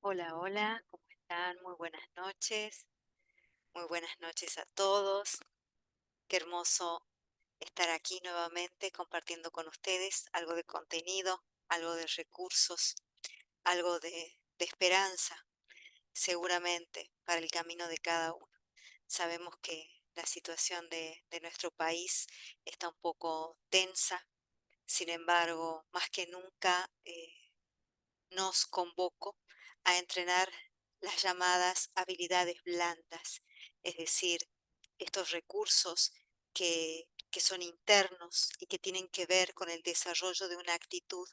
Hola, hola, ¿cómo están? Muy buenas noches a todos. Qué hermoso estar aquí nuevamente compartiendo con ustedes algo de contenido, algo de recursos, algo de esperanza, seguramente, para el camino de cada uno. Sabemos que la situación de nuestro país está un poco tensa, sin embargo, más que nunca, nos convoco a entrenar las llamadas habilidades blandas, es decir, estos recursos que son internos y que tienen que ver con el desarrollo de una actitud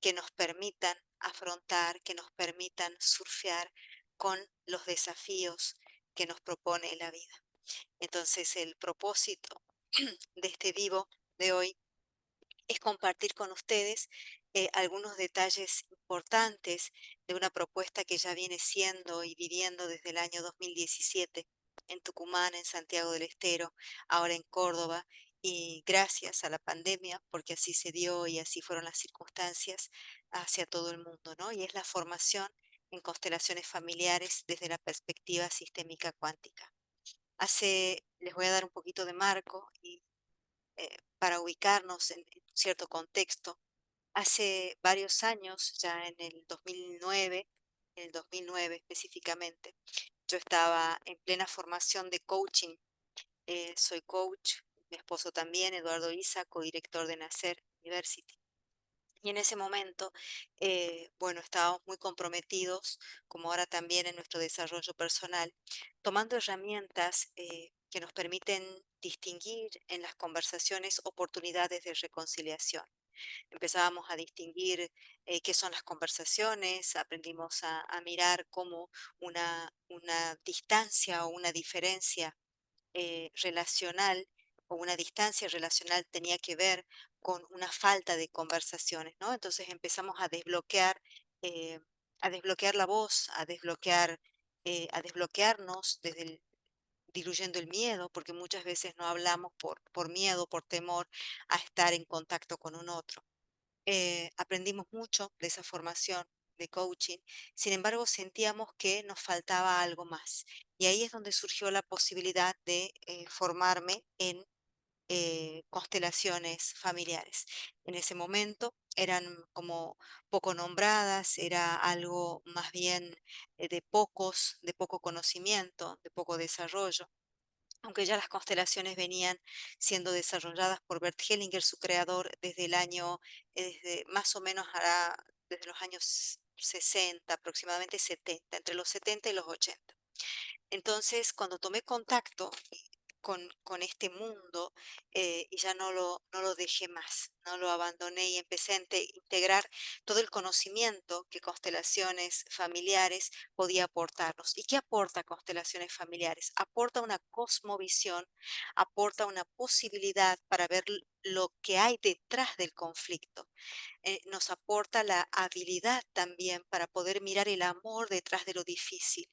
que nos permitan afrontar, que nos permitan surfear con los desafíos que nos propone la vida. Entonces, el propósito de este vivo de hoy es compartir con ustedes algunos detalles importantes de una propuesta que ya viene siendo y viviendo desde el año 2017 en Tucumán, en Santiago del Estero, ahora en Córdoba, y gracias a la pandemia, porque así se dio y así fueron las circunstancias hacia todo el mundo, ¿no? Y es la formación en constelaciones familiares desde la perspectiva sistémica cuántica. Les voy a dar un poquito de marco y para ubicarnos en un cierto contexto. Hace varios años, ya en el 2009 específicamente, yo estaba en plena formación de coaching. Soy coach, mi esposo también, Eduardo Isa, codirector de Nacer University. Y en ese momento, bueno, estábamos muy comprometidos, como ahora también en nuestro desarrollo personal, tomando herramientas que nos permiten distinguir en las conversaciones oportunidades de reconciliación. Empezábamos a distinguir qué son las conversaciones, aprendimos a mirar cómo una distancia o una diferencia relacional o una distancia relacional tenía que ver con una falta de conversaciones, ¿no? Entonces empezamos eh, a desbloquear la voz, a desbloquearnos diluyendo el miedo, porque muchas veces no hablamos por miedo, por temor a estar en contacto con un otro. Aprendimos mucho de esa formación de coaching, sin embargo sentíamos que nos faltaba algo más. Y ahí es donde surgió la posibilidad de formarme en constelaciones familiares. En ese momento eran como poco nombradas, era algo más bien de poco conocimiento, de poco desarrollo, aunque ya las constelaciones venían siendo desarrolladas por Bert Hellinger, su creador, desde más o menos desde los años 60, aproximadamente 70, entre los 70 y los 80. Entonces, cuando tomé contacto con este mundo, y ya no lo dejé más, no lo abandoné y empecé a integrar todo el conocimiento que constelaciones familiares podía aportarnos. ¿Y qué aporta constelaciones familiares? Aporta una cosmovisión, aporta una posibilidad para ver lo que hay detrás del conflicto. Nos aporta la habilidad también para poder mirar el amor detrás de lo difícil,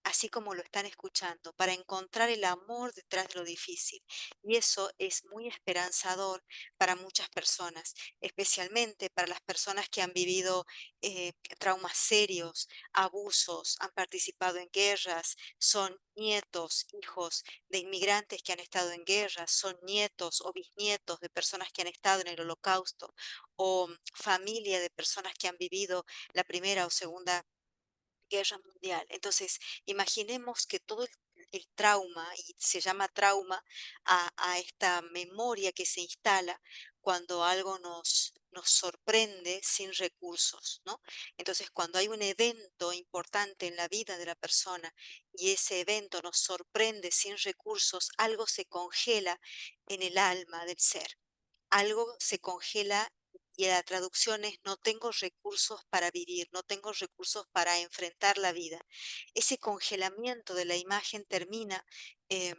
así como lo están escuchando, para encontrar el amor detrás de lo difícil. Y eso es muy esperanzador para muchas personas, especialmente para las personas que han vivido traumas serios, abusos, han participado en guerras, son nietos, hijos de inmigrantes que han estado en guerras, son nietos o bisnietos de personas que han estado en el Holocausto, o familia de personas que han vivido la Primera o Segunda Guerra Mundial. Entonces, imaginemos que todo el trauma, y se llama trauma a esta memoria que se instala cuando algo nos sorprende sin recursos, ¿no? Entonces, cuando hay un evento importante en la vida de la persona y ese evento nos sorprende sin recursos, algo se congela en el alma del ser, algo se congela, y la traducción es: no tengo recursos para vivir, no tengo recursos para enfrentar la vida. Ese congelamiento de la imagen termina em,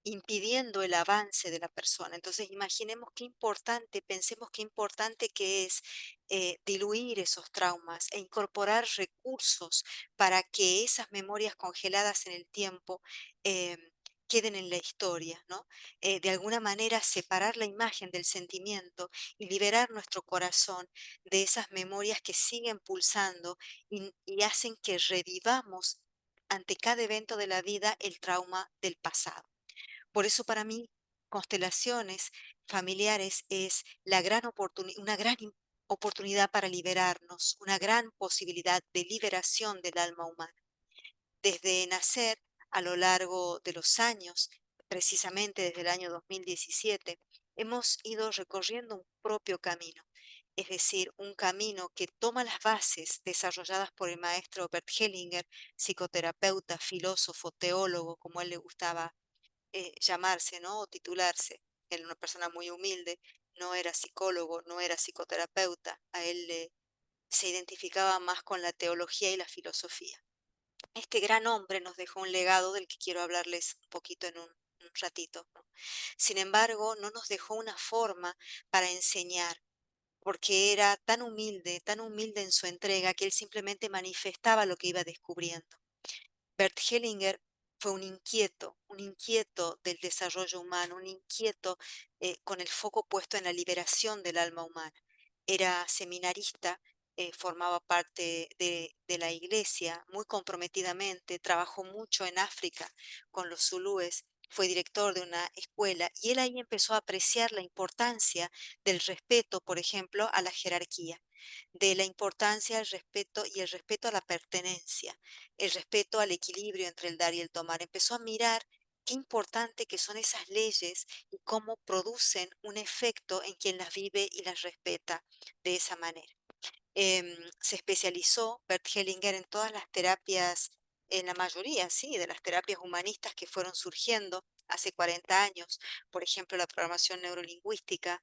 impidiendo el avance de la persona. Entonces, imaginemos qué importante, pensemos qué importante que es diluir esos traumas e incorporar recursos para que esas memorias congeladas en el tiempo em, queden en la historia, ¿no? De alguna manera separar la imagen del sentimiento y liberar nuestro corazón de esas memorias que siguen pulsando y hacen que revivamos ante cada evento de la vida el trauma del pasado. Por eso para mí, constelaciones familiares es la gran una oportunidad para liberarnos, una gran posibilidad de liberación del alma humana. Desde nacer, a lo largo de los años, precisamente desde el año 2017, hemos ido recorriendo un propio camino, es decir, un camino que toma las bases desarrolladas por el maestro Bert Hellinger, psicoterapeuta, filósofo, teólogo, como él le gustaba llamarse, ¿no? O titularse. Él era una persona muy humilde, no era psicólogo, no era psicoterapeuta, se identificaba más con la teología y la filosofía. Este gran hombre nos dejó un legado del que quiero hablarles un poquito en un ratito, ¿no? Sin embargo, no nos dejó una forma para enseñar, porque era tan humilde en su entrega, que él simplemente manifestaba lo que iba descubriendo. Bert Hellinger fue un inquieto del desarrollo humano, un inquieto con el foco puesto en la liberación del alma humana. Era seminarista, formaba parte de la iglesia muy comprometidamente, trabajó mucho en África con los zulúes, fue director de una escuela y él ahí empezó a apreciar la importancia del respeto, por ejemplo, a la jerarquía, de la importancia del respeto y el respeto a la pertenencia, el respeto al equilibrio entre el dar y el tomar. Empezó a mirar qué importante que son esas leyes y cómo producen un efecto en quien las vive y las respeta de esa manera. Se especializó Bert Hellinger en todas las terapias, en la mayoría, sí, de las terapias humanistas que fueron surgiendo hace 40 años, por ejemplo, la programación neurolingüística,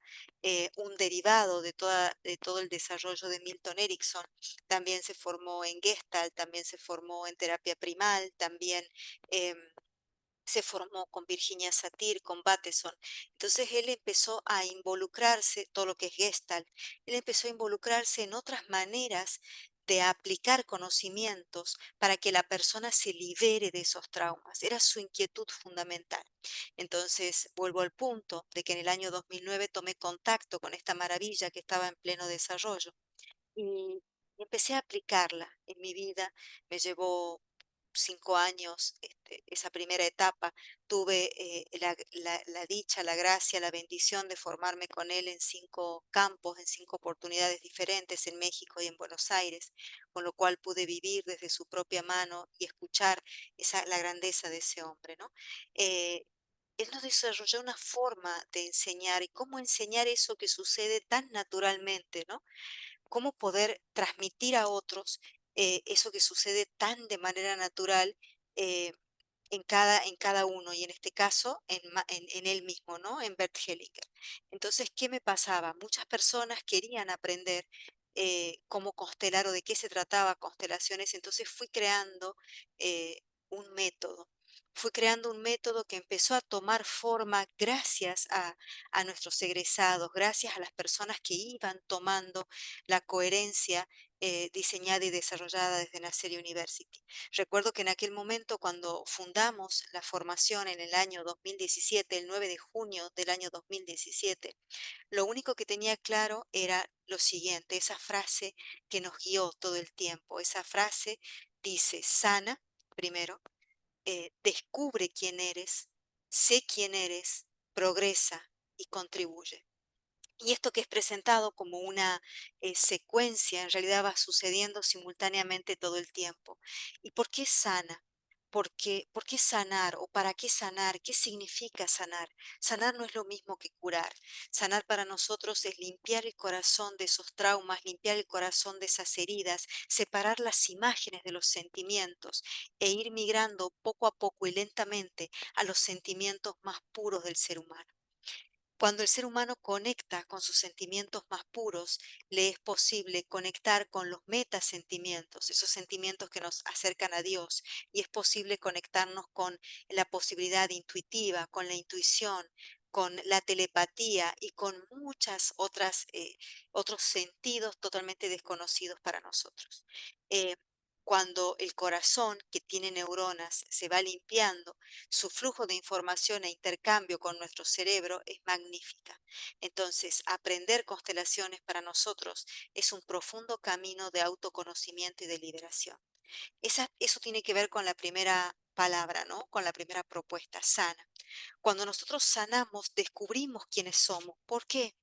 un derivado de todo el desarrollo de Milton Erickson. También se formó en Gestalt, también se formó en terapia primal, también em, se formó con Virginia Satir, con Bateson. Entonces él empezó a involucrarse, todo lo que es Gestalt, él empezó a involucrarse en otras maneras de aplicar conocimientos para que la persona se libere de esos traumas. Era su inquietud fundamental. Entonces, vuelvo al punto de que en el año 2009 tomé contacto con esta maravilla que estaba en pleno desarrollo y empecé a aplicarla en mi vida. Me llevó 5 años, esa primera etapa. Tuve la dicha, la gracia, la bendición de formarme con él en 5 campos, en 5 oportunidades diferentes en México y en Buenos Aires, con lo cual pude vivir desde su propia mano y escuchar la grandeza de ese hombre, ¿no? Eh, Él nos desarrolló una forma de enseñar y cómo enseñar eso que sucede tan naturalmente, ¿no? Cómo poder transmitir a otros eso que sucede tan de manera natural eh, en cada uno, y en este caso en él mismo, ¿no? En Bert Hellinger. Entonces, ¿qué me pasaba? Muchas personas querían aprender cómo constelar o de qué se trataba constelaciones, entonces fui creando un método. Fui creando un método que empezó a tomar forma gracias a nuestros egresados, gracias a las personas que iban tomando la coherencia diseñada y desarrollada desde Nacer University. Recuerdo que en aquel momento, cuando fundamos la formación en el año 2017, el 9 de junio del año 2017, lo único que tenía claro era lo siguiente, esa frase que nos guió todo el tiempo. Esa frase dice, sana, primero, descubre quién eres, sé quién eres, progresa y contribuye. Y esto que es presentado como una secuencia, en realidad va sucediendo simultáneamente todo el tiempo. ¿Y por qué sana? Por qué sanar o para qué sanar? ¿Qué significa sanar? Sanar no es lo mismo que curar. Sanar para nosotros es limpiar el corazón de esos traumas, limpiar el corazón de esas heridas, separar las imágenes de los sentimientos e ir migrando poco a poco y lentamente a los sentimientos más puros del ser humano. Cuando el ser humano conecta con sus sentimientos más puros, le es posible conectar con los metasentimientos, esos sentimientos que nos acercan a Dios, y es posible conectarnos con la posibilidad intuitiva, con la intuición, con la telepatía y con muchas otras otros sentidos totalmente desconocidos para nosotros. Eh, Cuando el corazón, que tiene neuronas, se va limpiando, su flujo de información e intercambio con nuestro cerebro es magnífica. Entonces, aprender constelaciones para nosotros es un profundo camino de autoconocimiento y de liberación. Eso tiene que ver con la primera palabra, ¿no? Con la primera propuesta, sana. Cuando nosotros sanamos, descubrimos quiénes somos. ¿Por qué?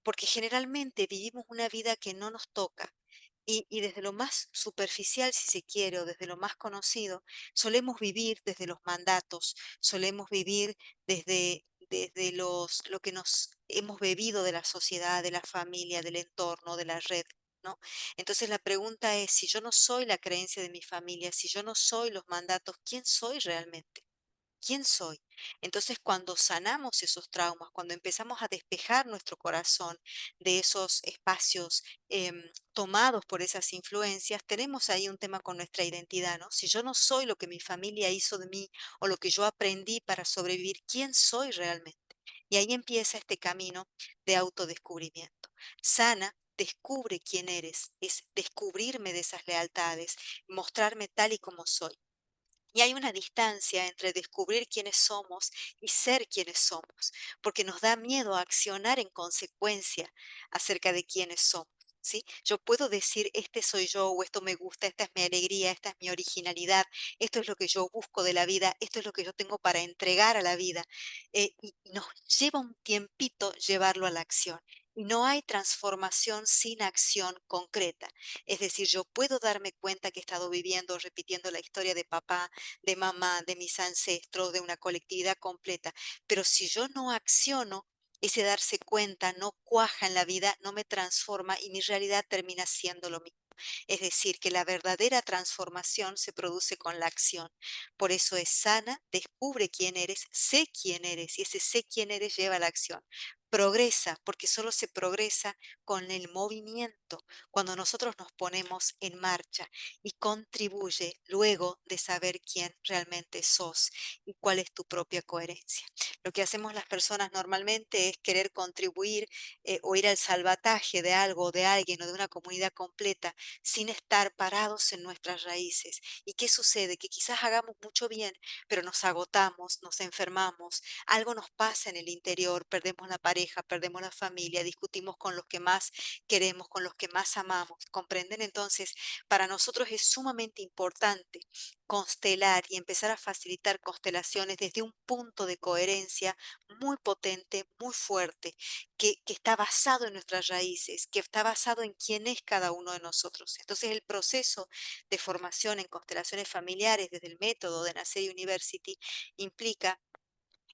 Porque generalmente vivimos una vida que no nos toca. Y desde lo más superficial, si se quiere, o desde lo más conocido, solemos vivir desde los mandatos, solemos vivir desde lo que nos hemos bebido de la sociedad, de la familia, del entorno, de la red, ¿no? Entonces la pregunta es, si yo no soy la creencia de mi familia, si yo no soy los mandatos, ¿quién soy realmente? ¿Quién soy? Entonces, cuando sanamos esos traumas, cuando empezamos a despejar nuestro corazón de esos espacios tomados por esas influencias, tenemos ahí un tema con nuestra identidad, ¿no? Si yo no soy lo que mi familia hizo de mí o lo que yo aprendí para sobrevivir, ¿quién soy realmente? Y ahí empieza este camino de autodescubrimiento. Sana. Descubre quién eres, es descubrirme de esas lealtades, mostrarme tal y como soy. Y hay una distancia entre descubrir quiénes somos y ser quienes somos, porque nos da miedo a accionar en consecuencia acerca de quiénes somos. ¿Sí? Yo puedo decir, este soy yo, o esto me gusta, esta es mi alegría, esta es mi originalidad, esto es lo que yo busco de la vida, esto es lo que yo tengo para entregar a la vida. Y nos lleva un tiempito llevarlo a la acción. Y no hay transformación sin acción concreta. Es decir, yo puedo darme cuenta que he estado viviendo, repitiendo la historia de papá, de mamá, de mis ancestros, de una colectividad completa. Pero si yo no acciono, ese darse cuenta no cuaja en la vida, no me transforma y mi realidad termina siendo lo mismo. Es decir, que la verdadera transformación se produce con la acción. Por eso es sana, descubre quién eres, sé quién eres y ese sé quién eres lleva a la acción. Progresa, porque solo se progresa con el movimiento, cuando nosotros nos ponemos en marcha y contribuye luego de saber quién realmente sos y cuál es tu propia coherencia. Lo que hacemos las personas normalmente es querer contribuir o ir al salvataje de algo, de alguien o de una comunidad completa sin estar parados en nuestras raíces. ¿Y qué sucede? Que quizás hagamos mucho bien, pero nos agotamos, nos enfermamos, algo nos pasa en el interior, perdemos la pareja, perdemos la familia, discutimos con los que más queremos, con los que más amamos. ¿Comprenden? Entonces, para nosotros es sumamente importante constelar y empezar a facilitar constelaciones desde un punto de coherencia muy potente, muy fuerte, que está basado en nuestras raíces, que está basado en quién es cada uno de nosotros. Entonces, el proceso de formación en constelaciones familiares desde el método de Nacer University implica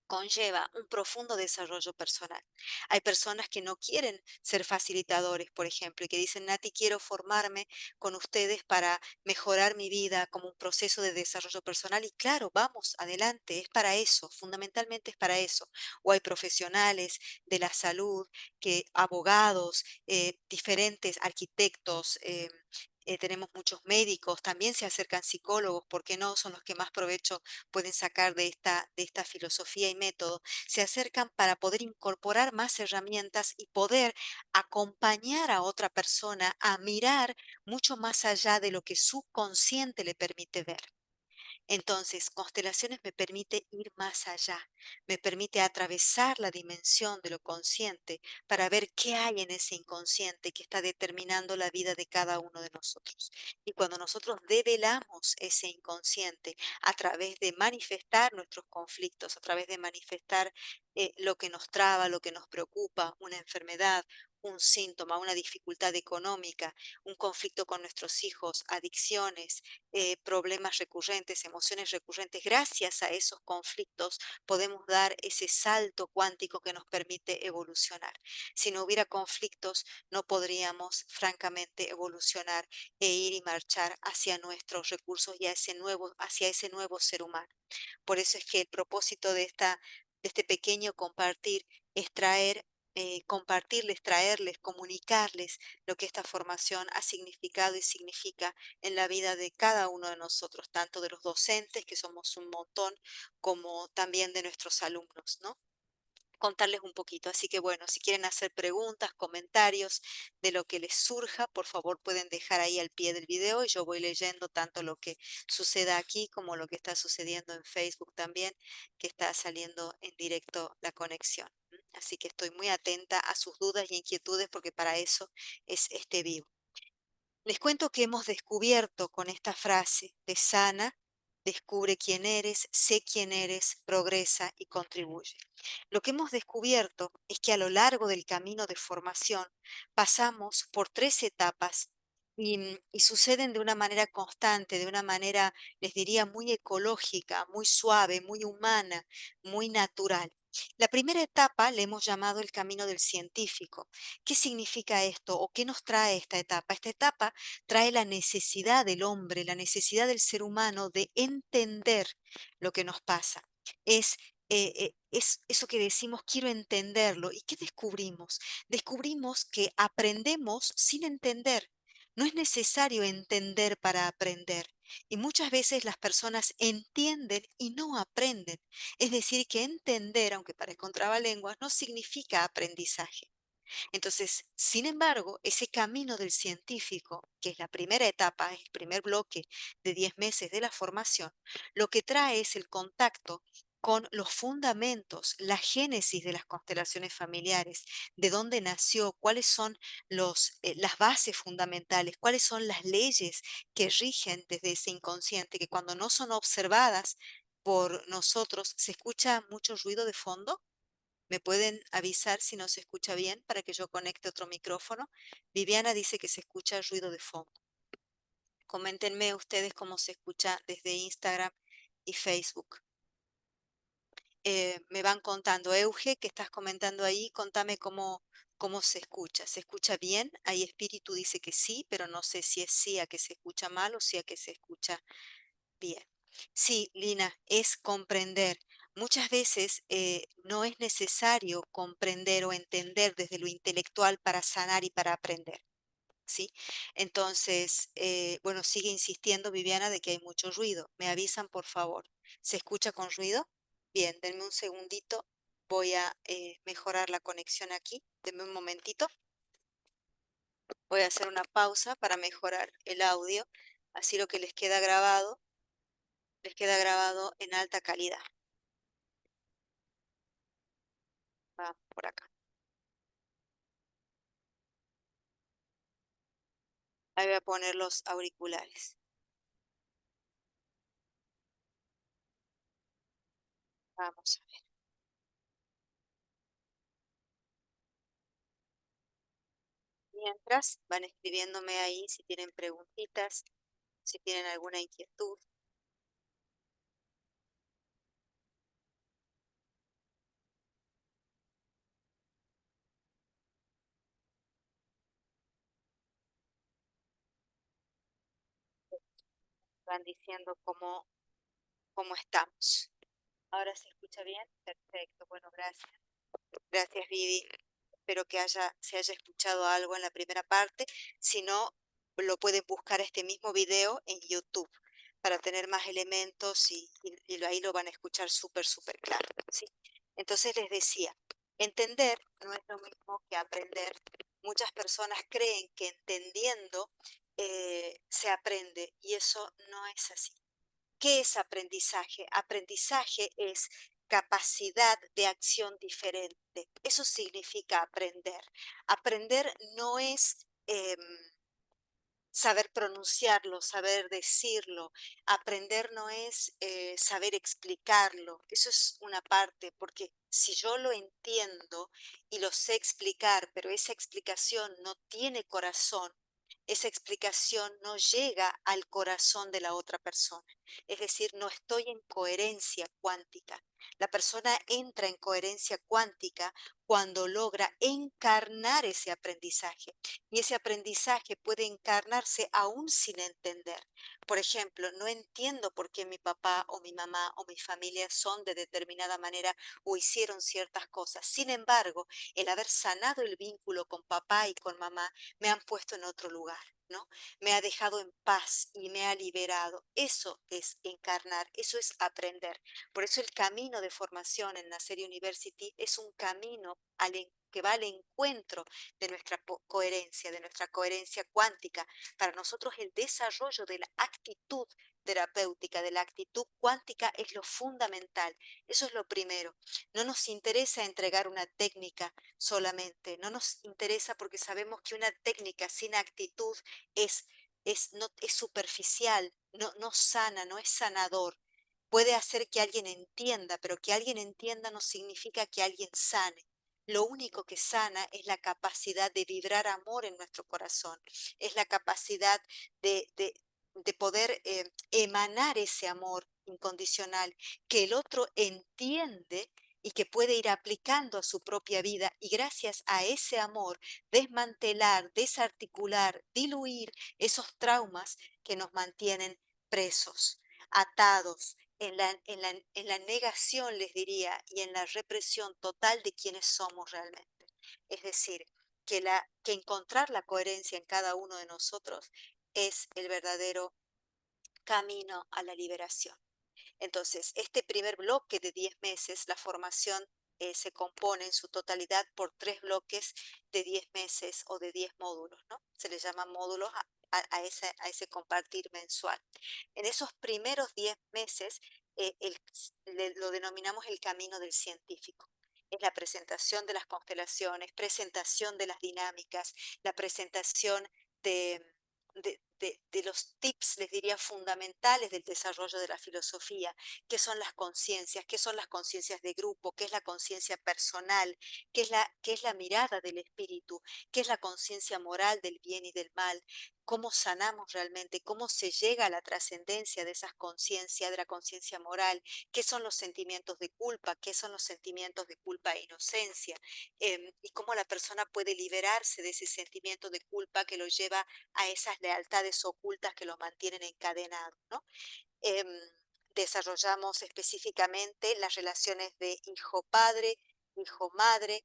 conlleva un profundo desarrollo personal. Hay personas que no quieren ser facilitadores, por ejemplo, y que dicen, Nati, quiero formarme con ustedes para mejorar mi vida como un proceso de desarrollo personal. Y claro, vamos, adelante, es para eso, fundamentalmente es para eso. O hay profesionales de la salud, abogados, diferentes arquitectos, tenemos muchos médicos, también se acercan psicólogos, ¿por qué no? Son los que más provecho pueden sacar de esta filosofía y método, se acercan para poder incorporar más herramientas y poder acompañar a otra persona a mirar mucho más allá de lo que su consciente le permite ver. Entonces, constelaciones me permite ir más allá, me permite atravesar la dimensión de lo consciente para ver qué hay en ese inconsciente que está determinando la vida de cada uno de nosotros. Y cuando nosotros develamos ese inconsciente a través de manifestar nuestros conflictos, a través de manifestar lo que nos traba, lo que nos preocupa, una enfermedad, un síntoma, una dificultad económica, un conflicto con nuestros hijos, adicciones, problemas recurrentes, emociones recurrentes, gracias a esos conflictos podemos dar ese salto cuántico que nos permite evolucionar. Si no hubiera conflictos, no podríamos francamente evolucionar e ir y marchar hacia nuestros recursos y hacia ese nuevo ser humano. Por eso es que el propósito de este pequeño compartir es compartirles, traerles, comunicarles lo que esta formación ha significado y significa en la vida de cada uno de nosotros, tanto de los docentes, que somos un montón, como también de nuestros alumnos, ¿no? contarles un poquito. Así que bueno, si quieren hacer preguntas, comentarios de lo que les surja, por favor pueden dejar ahí al pie del video y yo voy leyendo tanto lo que suceda aquí como lo que está sucediendo en Facebook también, que está saliendo en directo la conexión. Así que estoy muy atenta a sus dudas y inquietudes porque para eso es este vivo. Les cuento que hemos descubierto con esta frase de sana, descubre quién eres, sé quién eres, progresa y contribuye. Lo que hemos descubierto es que a lo largo del camino de formación pasamos por tres etapas y suceden de una manera constante, de una manera, les diría, muy ecológica, muy suave, muy humana, muy natural. La primera etapa le hemos llamado el camino del científico. ¿Qué significa esto o qué nos trae esta etapa? Esta etapa trae la necesidad del hombre, la necesidad del ser humano de entender lo que nos pasa. Es, es eso que decimos, quiero entenderlo. ¿Y qué descubrimos? Descubrimos que aprendemos sin entender. No es necesario entender para aprender. Y muchas veces las personas entienden y no aprenden. Es decir, que entender, aunque parezca un trabalenguas, no significa aprendizaje. Entonces, sin embargo, ese camino del científico, que es la primera etapa, es el primer bloque de 10 meses de la formación, lo que trae es el contacto con los fundamentos, la génesis de las constelaciones familiares, de dónde nació, cuáles son las bases fundamentales, cuáles son las leyes que rigen desde ese inconsciente, que cuando no son observadas por nosotros, ¿se escucha mucho ruido de fondo? ¿Me pueden avisar si no se escucha bien para que yo conecte otro micrófono? Viviana dice que se escucha ruido de fondo. Coméntenme ustedes cómo se escucha desde Instagram y Facebook. Me van contando. Euge, que estás comentando ahí, contame cómo se escucha. ¿Se escucha bien? Ahí Espíritu dice que sí, pero no sé si es sí a que se escucha mal o sí a que se escucha bien. Sí, Lina, es comprender. Muchas veces no es necesario comprender o entender desde lo intelectual para sanar y para aprender, ¿sí? Entonces, bueno, sigue insistiendo Viviana de que hay mucho ruido. Me avisan, por favor. ¿Se escucha con ruido? Bien, denme un segundito. Voy a mejorar la conexión aquí. Denme un momentito. Voy a hacer una pausa para mejorar el audio. Así lo que les queda grabado en alta calidad. Va por acá. Ahí voy a poner los auriculares. Vamos a ver. Mientras van escribiéndome ahí si tienen preguntitas, si tienen alguna inquietud. Van diciendo cómo estamos. ¿Ahora se escucha bien? Perfecto. Bueno, gracias. Gracias, Vivi. Espero que se haya escuchado algo en la primera parte. Si no, lo pueden buscar este mismo video en YouTube para tener más elementos y ahí lo van a escuchar súper, súper claro, ¿sí? Entonces les decía, entender no es lo mismo que aprender. Muchas personas creen que entendiendo se aprende y eso no es así. ¿Qué es aprendizaje? Aprendizaje es capacidad de acción diferente. Eso significa aprender. Aprender no es saber pronunciarlo, saber decirlo. Aprender no es saber explicarlo. Eso es una parte, porque si yo lo entiendo y lo sé explicar, pero esa explicación no tiene corazón, esa explicación no llega al corazón de la otra persona. Es decir, no estoy en coherencia cuántica. La persona entra en coherencia cuántica cuando logra encarnar ese aprendizaje. Y ese aprendizaje puede encarnarse aún sin entender. Por ejemplo, no entiendo por qué mi papá o mi mamá o mi familia son de determinada manera o hicieron ciertas cosas. Sin embargo, el haber sanado el vínculo con papá y con mamá me han puesto en otro lugar. ¿no? Me ha dejado en paz y me ha liberado. Eso es encarnar, eso es aprender. Por eso el camino de formación en la serie University es un camino que va al encuentro de nuestra coherencia, de nuestra coherencia cuántica. Para nosotros el desarrollo de la actitud terapéutica, de la actitud cuántica es lo fundamental. Eso es lo primero. No nos interesa entregar una técnica solamente, no nos interesa porque sabemos que una técnica sin actitud es, no, es superficial, no sana, no es sanador. Puede hacer que alguien entienda, pero que alguien entienda no significa que alguien sane. Lo único que sana es la capacidad de vibrar amor en nuestro corazón, es la capacidad de poder emanar ese amor incondicional que el otro entiende y que puede ir aplicando a su propia vida y gracias a ese amor desmantelar, desarticular, diluir esos traumas que nos mantienen presos, atados, en la negación, les diría, y en la represión total de quienes somos realmente. Es decir, que encontrar la coherencia en cada uno de nosotros es el verdadero camino a la liberación. Entonces, este primer bloque de 10 meses, la formación se compone en su totalidad por 3 bloques de 10 meses o de 10 módulos, ¿no? Se le llama módulos a ese compartir mensual. En esos primeros 10 meses lo denominamos el camino del científico. Es la presentación de las constelaciones, presentación de las dinámicas, la presentación de, de los tips, les diría, fundamentales del desarrollo de la filosofía, qué son las conciencias, qué son las conciencias de grupo, qué es la conciencia personal, qué es la mirada del espíritu, qué es la conciencia moral del bien y del mal, cómo sanamos realmente, cómo se llega a la trascendencia de esas conciencias, de la conciencia moral, qué son los sentimientos de culpa, qué son los sentimientos de culpa e inocencia, y cómo la persona puede liberarse de ese sentimiento de culpa que lo lleva a esas lealtades ocultas que lo mantienen encadenado, ¿no? Em, Desarrollamos específicamente las relaciones de hijo-padre, hijo-madre.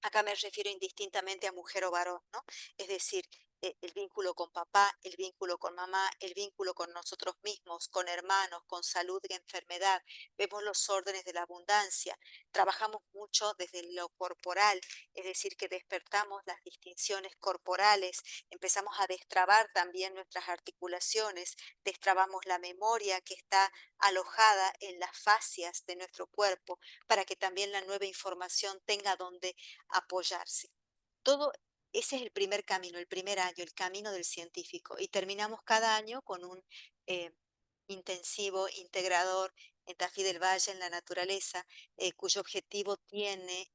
Acá me refiero indistintamente a mujer o varón, ¿no? Es decir, el vínculo con papá, el vínculo con mamá, el vínculo con nosotros mismos, con hermanos, con salud y enfermedad. Vemos los órdenes de la abundancia. Trabajamos mucho desde lo corporal, es decir, que despertamos las distinciones corporales, empezamos a destrabar también nuestras articulaciones, destrabamos la memoria que está alojada en las fascias de nuestro cuerpo para que también la nueva información tenga donde apoyarse. Todo ese es el primer camino, el primer año, el camino del científico. Y terminamos cada año con un eh, intensivo integrador en Tafí del Valle, en la naturaleza, cuyo objetivo tiene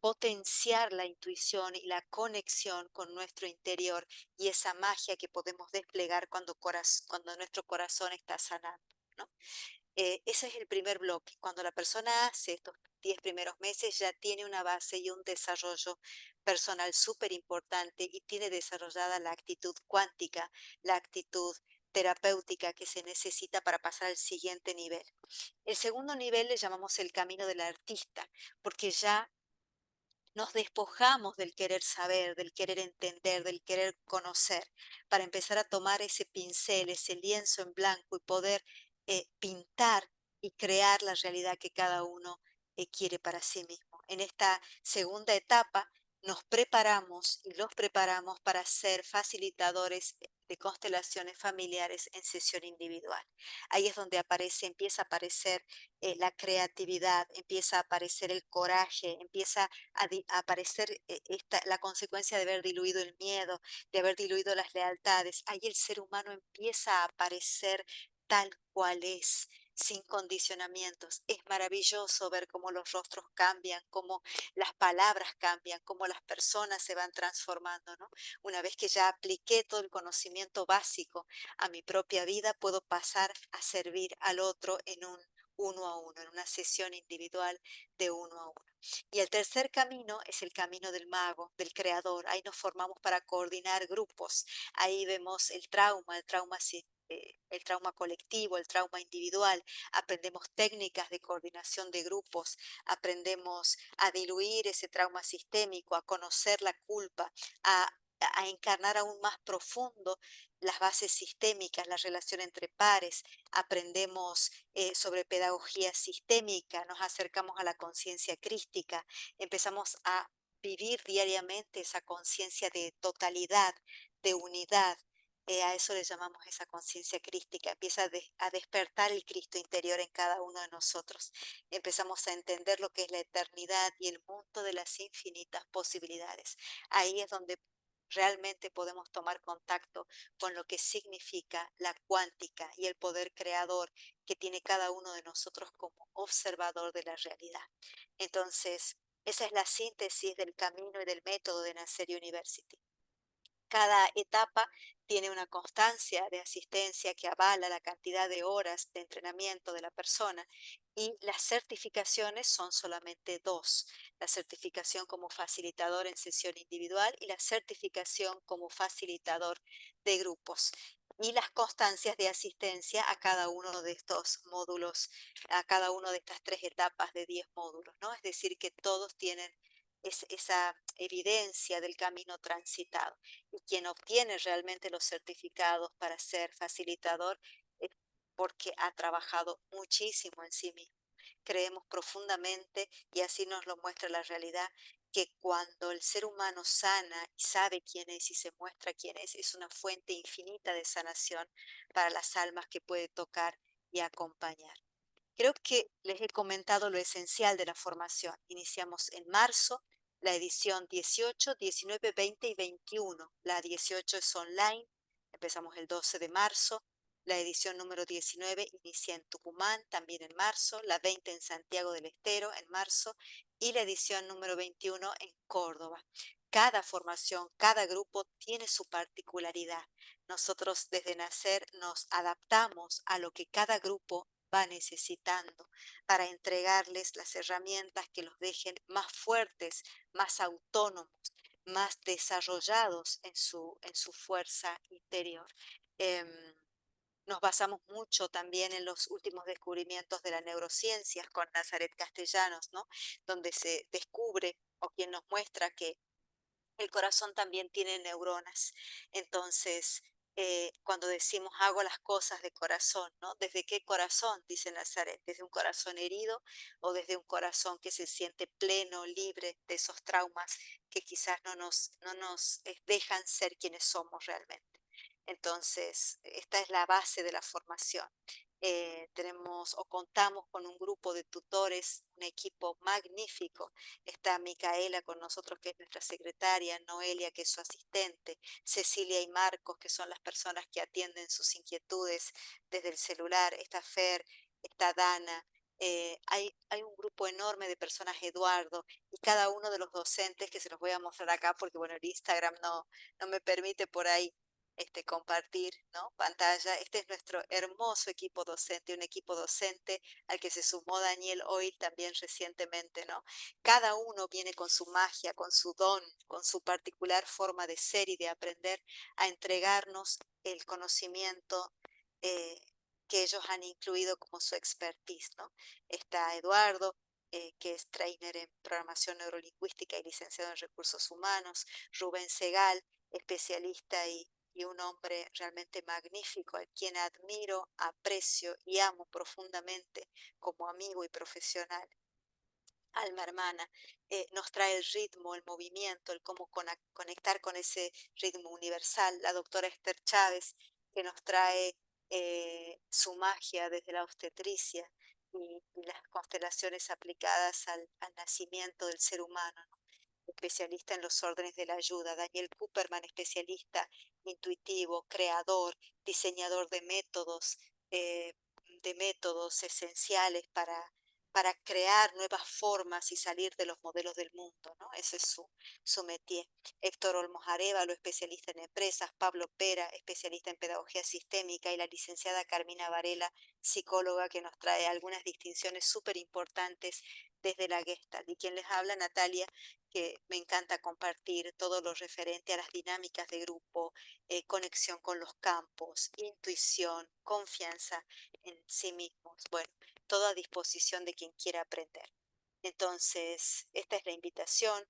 potenciar la intuición y la conexión con nuestro interior y esa magia que podemos desplegar cuando nuestro corazón está sanando, ¿no? Ese es el primer bloque. Cuando la persona hace estos 10 primeros meses ya tiene una base y un desarrollo personal súper importante y tiene desarrollada la actitud cuántica, la actitud terapéutica que se necesita para pasar al siguiente nivel. El segundo nivel le llamamos el camino del artista, porque ya nos despojamos del querer saber, del querer entender, del querer conocer, para empezar a tomar ese pincel, ese lienzo en blanco y poder pintar y crear la realidad que cada uno quiere para sí mismo. En esta segunda etapa nos preparamos y los preparamos para ser facilitadores de constelaciones familiares en sesión individual. Ahí es donde empieza a aparecer la creatividad, empieza a aparecer el coraje, empieza a aparecer la consecuencia de haber diluido el miedo, de haber diluido las lealtades. Ahí el ser humano empieza a aparecer tal cual es, sin condicionamientos. Es maravilloso ver cómo los rostros cambian, cómo las palabras cambian, cómo las personas se van transformando, ¿no? Una vez que ya apliqué todo el conocimiento básico a mi propia vida, puedo pasar a servir al otro en un uno a uno, en una sesión individual de uno a uno. Y el tercer camino es el camino del mago, del creador. Ahí nos formamos para coordinar grupos. Ahí vemos el trauma colectivo, el trauma individual. Aprendemos técnicas de coordinación de grupos. Aprendemos a diluir ese trauma sistémico, a conocer la culpa, a a encarnar aún más profundo las bases sistémicas, la relación entre pares, aprendemos sobre pedagogía sistémica, nos acercamos a la conciencia crística, empezamos a vivir diariamente esa conciencia de totalidad, de unidad. A eso le llamamos esa conciencia crística. Empieza a despertar el Cristo interior en cada uno de nosotros. Empezamos a entender lo que es la eternidad y el mundo de las infinitas posibilidades. Ahí es donde realmente podemos tomar contacto con lo que significa la cuántica y el poder creador que tiene cada uno de nosotros como observador de la realidad. Entonces, esa es la síntesis del camino y del método de Nacer University. Cada etapa tiene una constancia de asistencia que avala la cantidad de horas de entrenamiento de la persona y las certificaciones son solamente dos, la certificación como facilitador en sesión individual y la certificación como facilitador de grupos. Y las constancias de asistencia a cada uno de estos módulos, a cada una de estas tres etapas de 10 módulos, ¿no? Es decir, que todos tienen esa evidencia del camino transitado y quien obtiene realmente los certificados para ser facilitador es porque ha trabajado muchísimo en sí mismo. Creemos profundamente, y así nos lo muestra la realidad, que cuando el ser humano sana y sabe quién es y se muestra quién es una fuente infinita de sanación para las almas que puede tocar y acompañar. Creo que les he comentado lo esencial de la formación. Iniciamos en marzo, la edición 18, 19, 20 y 21. La 18 es online, empezamos el 12 de marzo. La edición número 19 inicia en Tucumán, también en marzo. La 20 en Santiago del Estero, en marzo. Y la edición número 21 en Córdoba. Cada formación, cada grupo tiene su particularidad. Nosotros desde Nacer nos adaptamos a lo que cada grupo va necesitando para entregarles las herramientas que los dejen más fuertes, más autónomos, más desarrollados en su fuerza interior. Em, Nos basamos mucho también en los últimos descubrimientos de la neurociencia con Nazaret Castellanos, ¿no? Donde se descubre o quien nos muestra que el corazón también tiene neuronas. Entonces, cuando decimos hago las cosas de corazón, ¿no? ¿Desde qué corazón? Dice Nazaret, ¿desde un corazón herido o desde un corazón que se siente pleno, libre de esos traumas que quizás no nos dejan ser quienes somos realmente? Entonces, esta es la base de la formación. Tenemos o contamos con un grupo de tutores, un equipo magnífico. Está Micaela con nosotros, que es nuestra secretaria, Noelia, que es su asistente, Cecilia y Marcos, que son las personas que atienden sus inquietudes desde el celular, está Fer, está Dana. Hay un grupo enorme de personas, Eduardo, y cada uno de los docentes que se los voy a mostrar acá, porque bueno, el Instagram no me permite por ahí compartir, ¿no? Pantalla. Este es nuestro hermoso equipo docente, un equipo docente al que se sumó Daniel Oil también recientemente, ¿no? Cada uno viene con su magia, con su don, con su particular forma de ser y de aprender a entregarnos el conocimiento eh, que ellos han incluido como su expertise, ¿no? Está Eduardo, que es trainer en programación neurolingüística y licenciado en recursos humanos, Rubén Segal, especialista y un hombre realmente magnífico, a quien admiro, aprecio y amo profundamente como amigo y profesional. Alma hermana, nos trae el ritmo, el movimiento, el cómo conectar con ese ritmo universal. La doctora Esther Chávez, que nos trae su magia desde la obstetricia y las constelaciones aplicadas al nacimiento del ser humano, ¿no? Especialista en los órdenes de la ayuda. Daniel Cooperman, especialista intuitivo, creador, diseñador eh, de métodos esenciales para crear nuevas formas y salir de los modelos del mundo, ¿no? Ese es su métier. Héctor Olmos Arévalo, especialista en empresas, Pablo Pera, especialista en pedagogía sistémica, y la licenciada Carmina Varela, psicóloga, que nos trae algunas distinciones súper importantes desde la Gestalt. Y quien les habla, Natalia, que me encanta compartir todo lo referente a las dinámicas de grupo, conexión con los campos, intuición, confianza en sí mismos. Bueno, todo a disposición de quien quiera aprender. Entonces, esta es la invitación.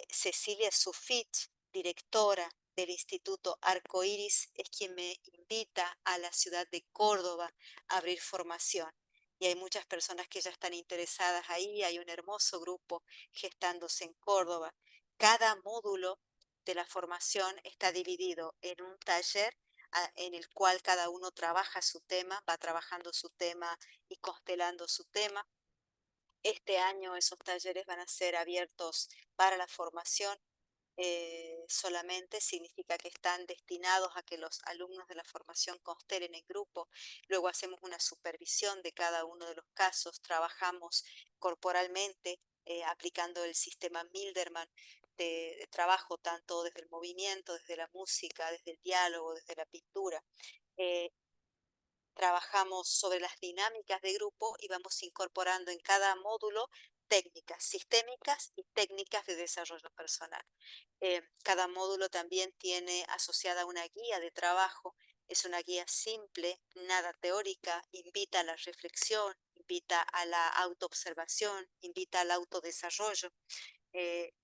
Cecilia Sufit, directora del Instituto Arcoíris es quien me invita a la ciudad de Córdoba a abrir formación. Y hay muchas personas que ya están interesadas ahí, hay un hermoso grupo gestándose en Córdoba. Cada módulo de la formación está dividido en un taller en el cual cada uno trabaja su tema, va trabajando su tema y constelando su tema. Este año esos talleres van a ser abiertos para la formación solamente, significa que están destinados a que los alumnos de la formación constelen en grupo. Luego hacemos una supervisión de cada uno de los casos, trabajamos corporalmente aplicando el sistema Milderman de trabajo, tanto desde el movimiento, desde la música, desde el diálogo, desde la pintura. Eh, Trabajamos sobre las dinámicas de grupo y vamos incorporando en cada módulo técnicas sistémicas y técnicas de desarrollo personal. Cada módulo también tiene asociada una guía de trabajo. Es una guía simple, nada teórica, invita a la reflexión, invita a la autoobservación, invita al autodesarrollo,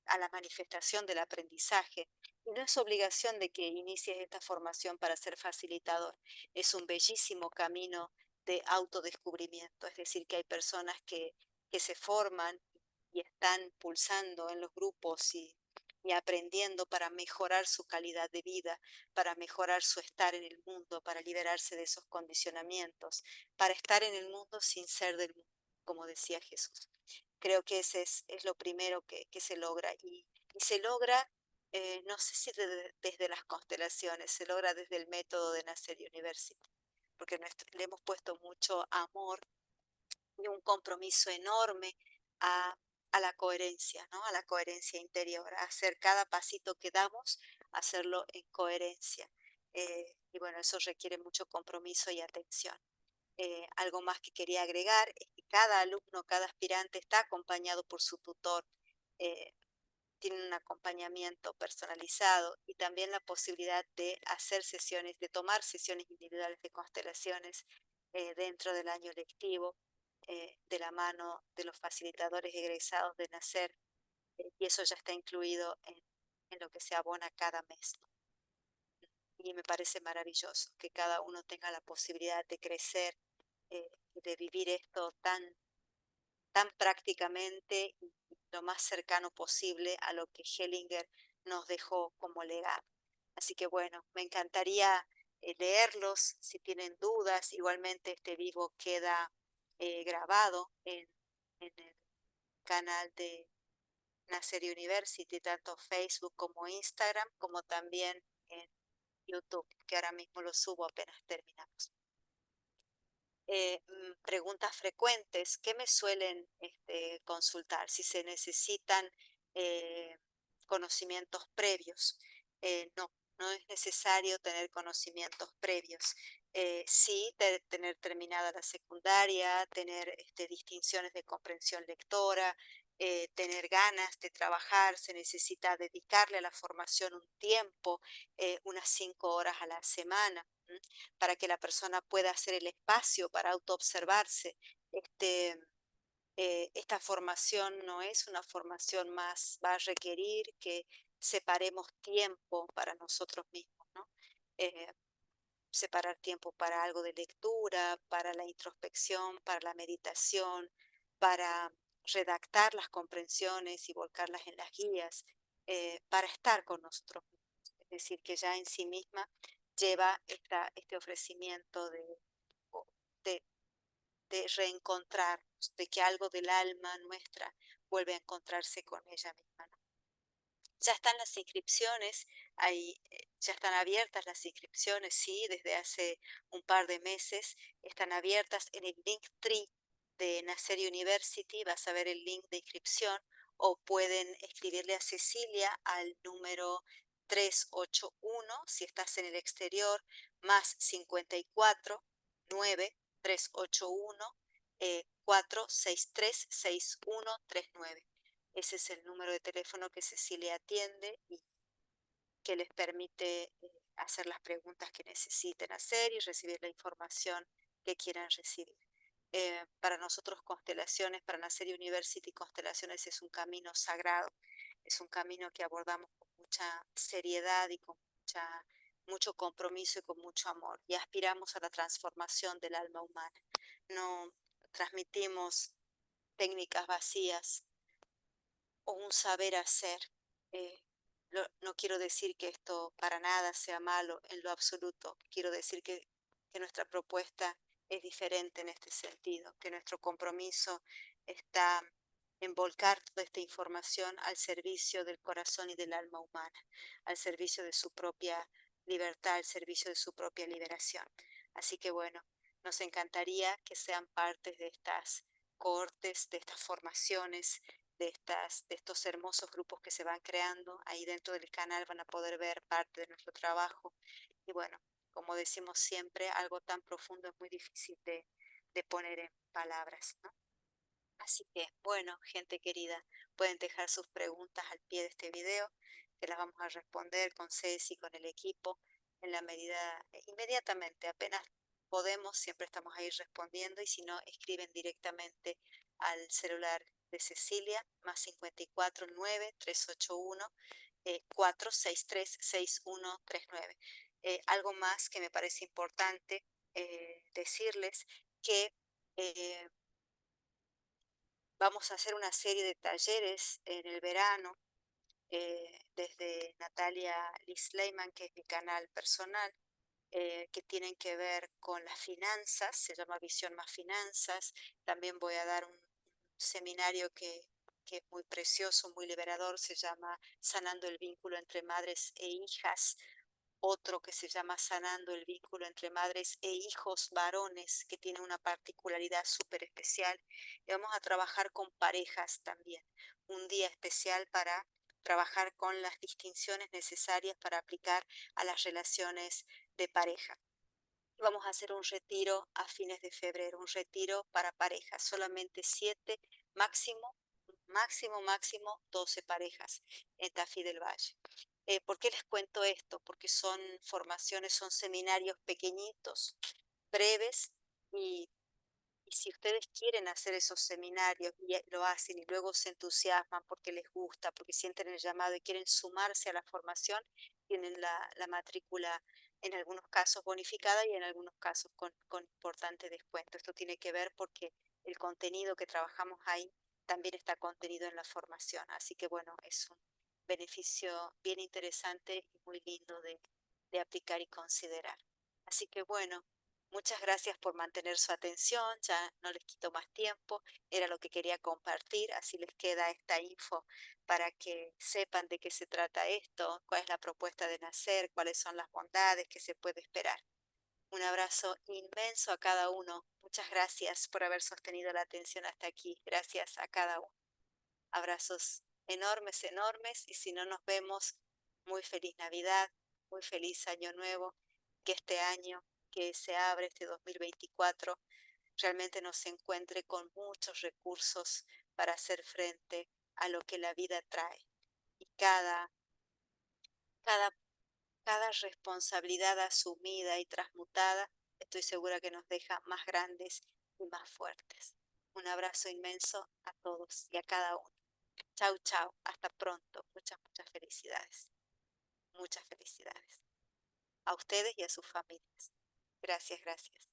a la manifestación del aprendizaje. Y no es obligación de que inicies esta formación para ser facilitador. Es un bellísimo camino de autodescubrimiento. Es decir, que hay personas que se forman y están pulsando en los grupos y aprendiendo para mejorar su calidad de vida, para mejorar su estar en el mundo, para liberarse de esos condicionamientos, para estar en el mundo sin ser del mundo, como decía Jesús. Creo que ese es lo primero que se logra y se logra, no sé si desde las constelaciones, se logra desde el método de Nasser University, porque le hemos puesto mucho amor y un compromiso enorme a, a la coherencia, ¿no? A la coherencia interior, a hacer cada pasito que damos, hacerlo en coherencia. Y bueno, eso requiere mucho compromiso y atención. Algo más que quería agregar es que cada alumno, cada aspirante está acompañado por su tutor, eh, tiene un acompañamiento personalizado y también la posibilidad de hacer sesiones, de tomar sesiones individuales de constelaciones dentro del año lectivo, de la mano de los facilitadores egresados de Nacer, y eso ya está incluido en lo que se abona cada mes, ¿no? Y me parece maravilloso que cada uno tenga la posibilidad de crecer y de vivir esto tan prácticamente y lo más cercano posible a lo que Hellinger nos dejó como legado. Así que bueno, me encantaría leerlos si tienen dudas. Igualmente este vivo queda grabado en el canal de Nacer University, tanto Facebook como Instagram, como también en YouTube, que ahora mismo lo subo apenas terminamos. Preguntas frecuentes que me suelen consultar si se necesitan eh, conocimientos previos. No, no es necesario tener conocimientos previos. Sí, tener terminada la secundaria, tener distinciones de comprensión lectora, tener ganas de trabajar, se necesita dedicarle a la formación un tiempo, unas 5 horas a la semana, para que la persona pueda hacer el espacio para autoobservarse. Esta formación no es una formación más, va a requerir que separemos tiempo para nosotros mismos, ¿no? Eh, Separar tiempo para algo de lectura, para la introspección, para la meditación, para redactar las comprensiones y volcarlas en las guías, para estar con nosotros mismos. Es decir, que ya en sí misma lleva este ofrecimiento de, de reencontrarnos, de que algo del alma nuestra vuelve a encontrarse con ella misma, ¿no? Ya están las inscripciones, ya están abiertas las inscripciones, sí, desde hace un par de meses están abiertas en el Linktree de Nacer University, vas a ver el link de inscripción o pueden escribirle a Cecilia al número 381 si estás en el exterior, más 54 9 381 463 6139. Ese es el número de teléfono que Cecilia atiende y que les permite hacer las preguntas que necesiten hacer y recibir la información que quieran recibir. Para nosotros constelaciones, para Nacer University, constelaciones es un camino sagrado, es un camino que abordamos con mucha seriedad y con mucha mucho compromiso y con mucho amor, y aspiramos a la transformación del alma humana. No transmitimos técnicas vacías o un saber hacer. Eh, no quiero decir que esto para nada sea malo en lo absoluto. Quiero decir que nuestra propuesta es diferente en este sentido, que nuestro compromiso está en volcar toda esta información al servicio del corazón y del alma humana, al servicio de su propia libertad, al servicio de su propia liberación. Así que bueno, nos encantaría que sean partes de estas cohortes, de estas formaciones, de estos hermosos grupos que se van creando. Ahí dentro del canal van a poder ver parte de nuestro trabajo. Y bueno, como decimos siempre, algo tan profundo es muy difícil de poner en palabras, ¿no? Así que, bueno, gente querida, pueden dejar sus preguntas al pie de este video, que las vamos a responder con Ceci, con el equipo, en la medida, inmediatamente, apenas podemos, siempre estamos ahí respondiendo, y si no, escriben directamente al celular de Cecilia, más 549-381 463-6139. Algo más que me parece importante decirles que eh, vamos a hacer una serie de talleres en el verano, desde Natalia Liz Lehmann, que es mi canal personal, que tienen que ver con las finanzas, se llama Visión más Finanzas. También voy a dar un seminario que es muy precioso, muy liberador, se llama Sanando el vínculo entre madres e hijas, otro que se llama Sanando el vínculo entre madres e hijos varones, que tiene una particularidad súper especial. Y vamos a trabajar con parejas también, un día especial para trabajar con las distinciones necesarias para aplicar a las relaciones de pareja. Vamos a hacer un retiro a fines de febrero, un retiro para parejas, solamente 7, máximo, máximo 12 parejas en Tafí del Valle. ¿Por qué les cuento esto? Porque son formaciones, son seminarios pequeñitos, breves, y y si ustedes quieren hacer esos seminarios y lo hacen y luego se entusiasman porque les gusta, porque sienten el llamado y quieren sumarse a la formación, tienen la matrícula en algunos casos bonificada y en algunos casos con importante descuento. Esto tiene que ver porque el contenido que trabajamos ahí también está contenido en la formación. Así que bueno, es un beneficio bien interesante y muy lindo de aplicar y considerar. Así que bueno. Muchas gracias por mantener su atención, ya no les quito más tiempo, era lo que quería compartir, así les queda esta info para que sepan de qué se trata esto, cuál es la propuesta de nacer, cuáles son las bondades que se puede esperar. Un abrazo inmenso a cada uno, muchas gracias por haber sostenido la atención hasta aquí, gracias a cada uno. Abrazos enormes, enormes, y si no nos vemos, muy feliz Navidad, muy feliz Año Nuevo, que este año que se abre, este 2024, realmente nos encuentre con muchos recursos para hacer frente a lo que la vida trae. Y cada, cada responsabilidad asumida y transmutada, estoy segura que nos deja más grandes y más fuertes. Un abrazo inmenso a todos y a cada uno. Chau, chau. Hasta pronto. Muchas felicidades. Muchas felicidades. A ustedes y a sus familias. Gracias, gracias.